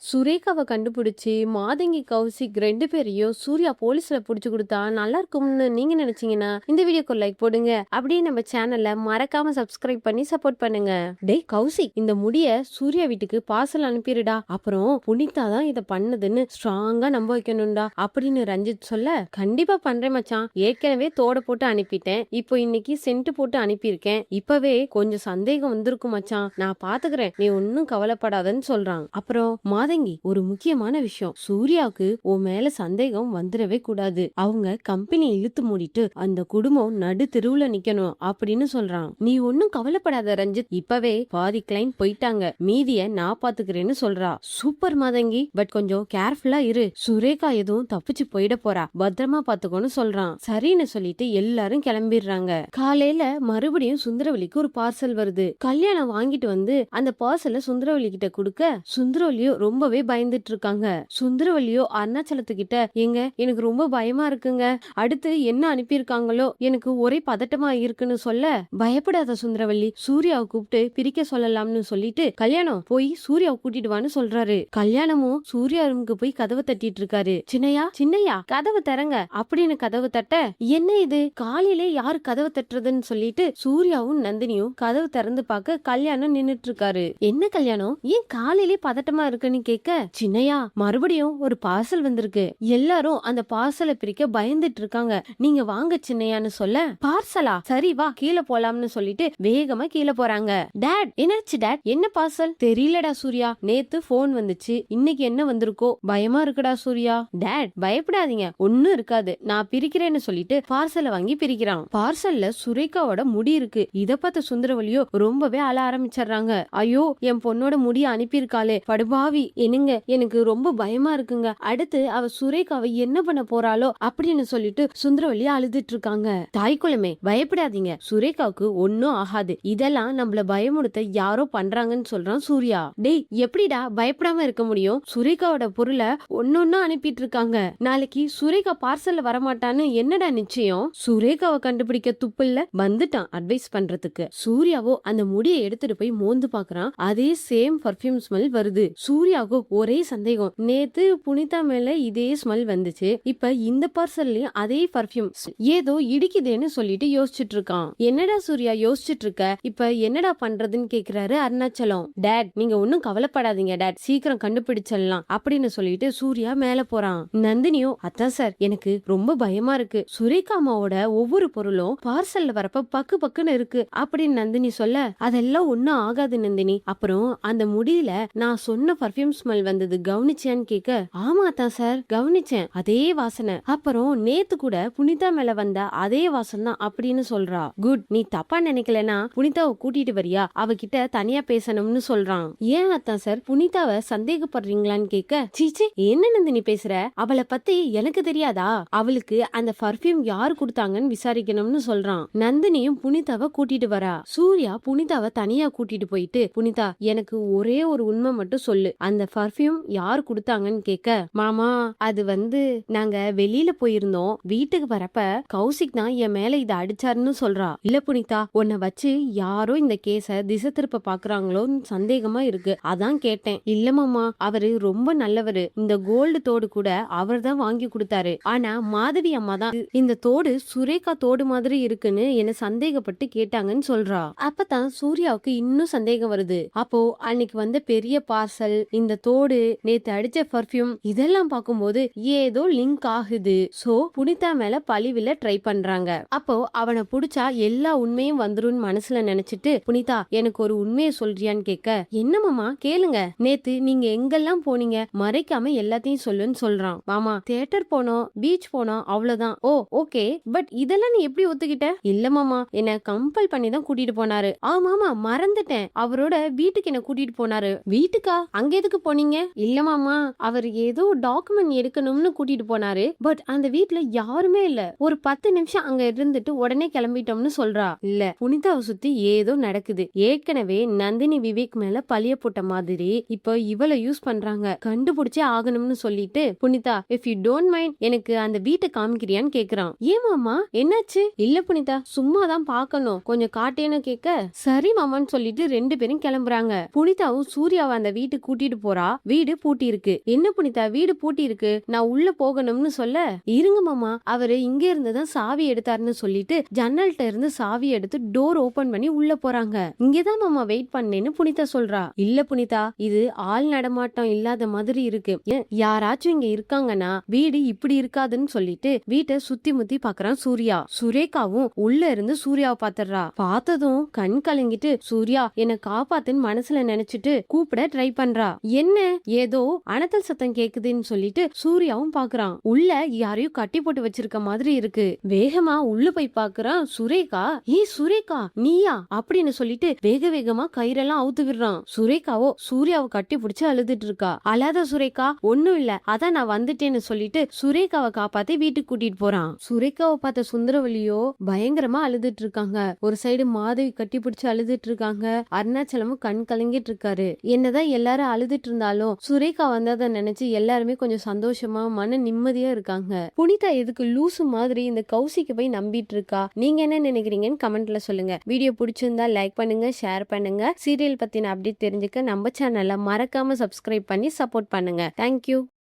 சுரேகாவை கண்டுபிடிச்சு மாதங்கி கௌசிக் 2 பேரையும் சூர்யா போலீஸ்ல புடிச்சு கொடுத்தா நல்லா இருக்கும்னு நீங்க நினைச்சீங்கன்னா இந்த வீடியோக்கு லைக் போடுங்க. அப்படியே நம்ம சேனல்ல மறக்காம சப்ஸ்கிரைப் பண்ணி சப்போர்ட் பண்ணுங்க. டேய் கௌசிக், இந்த முடிய சூர்யா வீட்டுக்கு பார்சல் அனுப்பிடுடா, அப்புறம் புனிதா தான் இதை பண்ணதுன்னு ஸ்ட்ராங்கா நம்ப வைக்கணும்டா அப்படின்னு ரஞ்சித் சொல்ல, கண்டிப்பா பண்றேன் மச்சான், ஏற்கனவே தோட போட்டு அனுப்பிட்டேன், இப்போ இன்னைக்கு சென்ட் போட்டு அனுப்பியிருக்கேன், இப்பவே கொஞ்சம் சந்தேகம் வந்திருக்கும் மச்சான், நான் பாத்துக்கிறேன், நீ ஒன்னும் கவலைப்படாதன்னு சொல்றான். அப்புறம் மாதங்கி, ஒரு முக்கியமான விஷயம், சூர்யாவுக்கு உன் மேல சந்தேகம் வந்துடவே கூடாது, அவங்க கம்பெனி இழுத்து மூடிட்டு அந்த குடும்பம் நடு தெருவுல நிக்கணும் அப்படின்னு சொல்றான். நீ ஒன்னும் கவலைப்படாத ரஞ்சித், இப்பவே பாதி கிளைண்ட் போயிட்டாங்க, மீதிய நான் பாத்துக்கிறேன்னு சொல்றா. சூப்பர் மாதங்கி, பட் கொஞ்சம் கேர்ஃபுல்லா இரு, சுரேகா எதுவும் தப்பிச்சு போயிட போறா, பத்திரமா பாத்துக்கோன்னு சொல்றான். சரின்னு சொல்லிட்டு எல்லாரும் கிளம்பிடுறாங்க. காலையில மறுபடியும் சுந்தரவலிக்கு ஒரு பார்சல் வருது. கல்யாணம் வாங்கிட்டு வந்து அந்த பார்சலை சுந்தரவலி கிட்ட கொடுக்க, சுந்தரவலியோ ரொம்பவே பயந்துட்டு இருக்காங்க. சுந்தரவலியோ அருணாச்சலத்துக்கிட்ட, எங்க எனக்கு ரொம்ப பயமா இருக்குங்க, அடுத்து என்ன அனுப்பியிருக்காங்களோ எனக்கு ஒரே பதட்டமா இருக்குன்னு சொல்ல, பயப்படாத சுந்தரவல்லி, சூர்யாவை கூப்பிட்டு பிரிக்க சொல்லலாம்னு சொல்லிட்டு கல்யாணம் போய் சூர்யாவை கூட்டிட்டு வான்னு சொல்றாரு. கல்யாணமும் சூர்யா ரூமுக்கு போய் கதவை தட்டிட்டு இருக்காரு. சின்னையா சின்னையா கதவை தரங்க அப்படின்னு கதவு தட்ட, என்ன இது காலையிலே யாரு கதவை தட்டுறதுன்னு சொல்லிட்டு சூர்யாவும் நந்தினியும் கதவு திறந்து பார்க்க கல்யாணம் நின்னுட்டு இருக்காரு. என்ன கல்யாணம், ஏன் காலையிலே பதட்டமா இருக்குன்னு கேட்க, சின்னையா மறுபடியும் ஒரு பார்சல் வந்திருக்கு, எல்லாரும் அந்த பார்சலை பிரிக்க பயந்துட்டு இருக்காங்க, நீங்க வாங்க சின்னையான்னு சொல்ல, பார்சலா, சரி வா கீழே போலாம்னு சொல்லிட்டு வேகமா கீழே போறாங்க. டாட், என்னாச்சு டாட், என்ன பார்சல் தெரியலடா சூர்யா, நேத்து போன் வந்துச்சு, இன்னைக்கு என்ன வந்திருக்கோ பயமா இருக்குடா சூர்யா. டாட் பயப்படாதீங்க, ஒன்னும் இருக்காது, நான் பிரிக்கிறேன்னு சொல்லிட்டு பார்சலை வாங்கி பிரிக்கிறான். பார்சல்ல சுரேகாவோட முடி இருக்கு. இத பார்த்த சுந்தரவலியோ ரொம்பவே அழ ஆரம்பிச்சிடுறாங்க. ஐயோ, என் பொண்ணோட முடிய அனுப்பியிருக்காளே, படுபாவி, என்னங்க எனக்கு ரொம்ப பயமா இருக்குங்க, அடுத்து அவ சுரேகாவை என்ன பண்ண போறாளோ அப்படின்னு சொல்லிட்டு சுந்தரவல்லி அழுதுட்டு இருக்காங்க. தாய்க்குளமே பயப்படாதீங்க, சுரேகாவுக்கு ஒன்னும் ஆகாது, இதெல்லாம் நம்மள பயமுடுத்த யாரோ பண்றாங்கன்னு சொல்றான் சூர்யா. டேய் எப்படிடா பயப்படாம இருக்க முடியும், சுரேகாவோட பொருளை ஒன்னொன்னா அனுப்பிட்டு இருக்காங்க, நாளைக்கு சுரேகா பார்சல்ல வரமாட்டான்னு என்னடா நிச்சயம், சுரேகாவை கண்டுபிடிக்க துப்பில்ல, வந்துட்டான் அட்வைஸ் பண்றதுக்கு. சூர்யாவோ அந்த முடியை எடுத்துட்டு போய் மோந்து பாக்குறான், அதே சேம் பர்ஃபியூம் ஸ்மெல் வருது. சூர்யாவுக்கு ஒரே சந்தேகம், நேத்து புனிதா மேல இதே ஸ்மெல் வந்துச்சு, இப்ப இந்த பார்சல்லயும் அதே பர்ஃபியூம், ஏதோ இடிக்குதேன்னு சொல்லிட்டு யோசிச்சுட்டு இருக்கான். என்னடா சூர்யா யோசிச்சுட்டு இருக்க, இப்ப என்னடா பண்றதுன்னு கேக்குறாரு அருணாச்சலம். டாட் நீங்க ஒன்னும் கவலைப்படாதீங்க டாட், சீக்கிரம் கண்டுபிடிச்சிடலாம் அப்படின்னு சொல்லிட்டு சூர்யா மேல போறான். நந்தினியும், அதான் சார் எனக்கு ரொம்ப பயமா இருக்கு, சுரேகா அம்மாவோட ஒவ்வொரு பொருளும் பார்சல்ல வரப்ப பக்கு பக்குன்னு இருக்கு அப்படின்னு நந்தினி சொல்ல, அதெல்லாம் ஒன்னும் ஆகாது நந்தினி, அப்புறம் அந்த முடியல நான் சொன்ன பர்ஃபியூம் ஸ்மெல் வந்தது கவனிச்சியான்னு கேட்க, ஆமா தான் சார் கவனிச்சேன், அதே வாசனை, அப்புறம் நேத்து கூட புனிதா மேல வந்த அதே வாசனை தான் அப்படின்னு சொல்றா. குட், நீ தப்பா நினைக்கலனா புனிதாவை கூட்டிட்டு வரியா, அவகிட்ட தனியா பேசணும்னு சொல்றான். ஏன் அத்தான் சார் புனிதாவை சந்தேகப்படுறீங்களான்னு கேட்க, சீச்சி என்ன நந்தினி பேசுற, அவளை பத்தி எனக்கு தெரியாதா, அவளுக்கு அந்த பர்ஃபியூம் யாரு கொடுத்தாங்கன்னு விசாரிக்கணும்னு சொல்றான். நந்தினியும் புனிதாவை கூட்டிட்டு வரா. சூர்யா புனிதாவை தனியா கூட்டிட்டு போயிட்டு, புனிதா எனக்கு ஒரே ஒரு உண்மை மட்டும் சொல்லு, அந்த பர்ஃபியூம் யாரு கொடுத்தாங்கன்னு கேட்க, மாமா அது வந்து நாங்க வெளியில போயிருந்தோம், வீட்டுக்கு வரப்ப கௌசிக் தான் என் மேல இத அடிச்சாருன்னு சொல்றா. இல்ல புனிதா, உன்னை வச்சு யாரோ இந்த கேஸ திசை திருப்ப பாக்குறாங்களோன்னு சந்தேகமா இருக்கு, அதான் கேட்டேன். இல்ல மாமா, அவரு ரொம்ப நல்லவரு, இந்த கோல்டு தோடு கூட அவர் தான் வாங்கி கொடுத்தாரு, ஆனா மாதவி அம்மா தான் இந்த தோடு சுரேகா தோடு மாதிரி இருக்குன்னு என்ன சந்தேகப்பட்டு கேட்டாங்கன்னு சொல்றா. அப்பதான் சூர்யாவுக்கு இன்னும் சந்தேகம் வருது. அப்போ அன்னைக்கு வந்த பெரிய பார்சல், இந்த தோடு, நேத்து அடிச்ச பர்ஃபியூம், இதெல்லாம் பார்க்கும்போது ஏதோ லிங்க் ஆகுது. சோ புனிதா மேல பழிவில ட்ரை பண்றாங்க. அப்போ அவனை புடிச்சா எல்லா உண்மையும் வந்துரும் மனசுல நினைச்சிட்டு, புனிதா எனக்கு ஒரு உண்மையை சொல்றியான்னு கேட்க, என்ன மாமா கேளுங்க, நேத்து நீங்க எங்கெல்லாம் போனீங்க, மறைக்காம எல்லாத்தையும் சொல்லுன்னு சொல்றான். மாமா தியேட்டர் போனோம், பீச் போனோம், அவ்வளவுதான். ஓ ஓகே, பட் இதெல்லாம் நீ எப்படி ஒத்துக்கிட்ட? இல்ல மாமா, என்ன கம்பல் பண்ணி தான் கூட்டிட்டு போனாரு. ஆமாமா மறந்துட்டேன், அவரோட வீட்டுக்கு என்ன கூட்டிட்டு போனாரு. வீட்டுக்கா, அங்க எதுக்கு போனீங்க? இல்ல மாமா, அவர் ஏதோ டாக்குமெண்ட் எடுக்கணும்னு கூட்டிட்டு போனாரு, பட் அந்த வீட்ல யாருமே இல்ல, ஒரு 10 நிமிஷம் அங்க இருந்துட்டு உடனே கிளம்பிட்டோம்னு சொல்றா. இல்ல புனிதாவை சுத்தி ஏதோ நடக்குது, ஏற்கனவே நந்தினி விவேக் மேல பழிய போட்ட மாதிரி இப்ப இவளை யூஸ் பண்றாங்க, கண்டுபிடிச்சே ஆகணும்னு சொல்லிட்டு, Punitha if you don't mind எனக்கு அந்த வீட்டை காமிக்கிறியான்னு கேக்குறான். ஏன் மாமா என்னாச்சு? இல்ல புனிதா சும்மா தான் பாக்கணும், கொஞ்சம் காட்டேன்னு கேட்க, சரி மாமான்னு சொல்லிட்டு 2 பேரும் கிளம்புறாங்க. புனிதாவும் சூர்யாவை அந்த வீட்டுக்கு கூட்டிட்டு போறா. போறா. வீடு பூட்டி இருக்கு. என்ன புனிதா வீடு பூட்டி இருக்கு, நான் உள்ள போகணும்னு சொல்ல, இருங்க மாமா, அவரு இங்க இருந்து தான் சாவி எடுத்தாருன்னு சொல்லிட்டு ஜன்னல்ட்ட இருந்து சாவி எடுத்து டோர் ஓபன் பண்ணி உள்ள போறாங்க. இங்கதான் மாமா வெயிட் பண்ணேன்னு புனிதா சொல்றா. இல்ல புனிதா, இது ஆள் நடமாட்டம் இல்லாத மாதிரி இருக்கு. யாராச்சும் இங்க இருக்காங்கன்னா வீடு இப்படி இருக்காதுன்னு சொல்லிட்டு வீட்டை சுத்தி முத்தி பாக்குறான் சூர்யா. சுரேகாவும் உள்ள இருந்து சூர்யாவை பாத்துறா. பார்த்ததும் கண் கலங்கிட்டு சூர்யா என்ன காப்பாத்துன்னு மனசுல நினைச்சிட்டு கூப்பிட ட்ரை பண்றா. என்ன ஏதோ அனத்தல் சத்தம் கேக்குதுன்னு சொல்லிட்டு சூர்யாவும் பாக்குறான். உள்ள யாரையும் கட்டி போட்டு வச்சிருக்க மாதிரி இருக்கு. வேகமா உள்ள போய் பாக்குறான். சுரேகா, சுரேகா நீயா அப்படின்னு சொல்லிட்டு வேக வேகமா கயிறெல்லாம் அவுத்து விடுறான். சுரேகாவோ சூர்யாவை கட்டி பிடிச்சு அழுதுட்டு இருக்கா. அழாத சுரேகா, ஒண்ணும் இல்ல, அதான் நான் வந்துட்டேன்னு சொல்லிட்டு சுரேகாவை காப்பாத்தி வீட்டுக்கு கூட்டிட்டு போறான். சுரேகாவை பார்த்த சுந்தரவலியோ பயங்கரமா அழுதுட்டு இருக்காங்க. ஒரு சைடு மாதவி கட்டி பிடிச்சு அழுதுட்டு இருக்காங்க. அருணாச்சலமும் கண் கலங்கிட்டு இருக்காரு. என்னதான் எல்லாரும் அழுதுட்டு இருந்தாலும் சுரேகா வந்ததை நினைச்சு எல்லாருமே கொஞ்சம் சந்தோஷமா மன நிம்மதியா இருக்காங்க. புனிதா எதுக்கு லூசு மாதிரி இந்த கௌசிக்கு போய் நம்பிட்டு இருக்கா? நீங்க என்ன நினைக்கிறீங்கன்னு கமெண்ட்ல சொல்லுங்க. வீடியோ பிடிச்சிருந்தா லைக் பண்ணுங்க, ஷேர் பண்ணுங்க. சீரியல் பத்தின அப்டேட் தெரிஞ்சுக்க நம்ம சேனலை மறக்காம சப்ஸ்கிரைப் பண்ணி சப்போர்ட் பண்ணுங்க. தேங்க்யூ.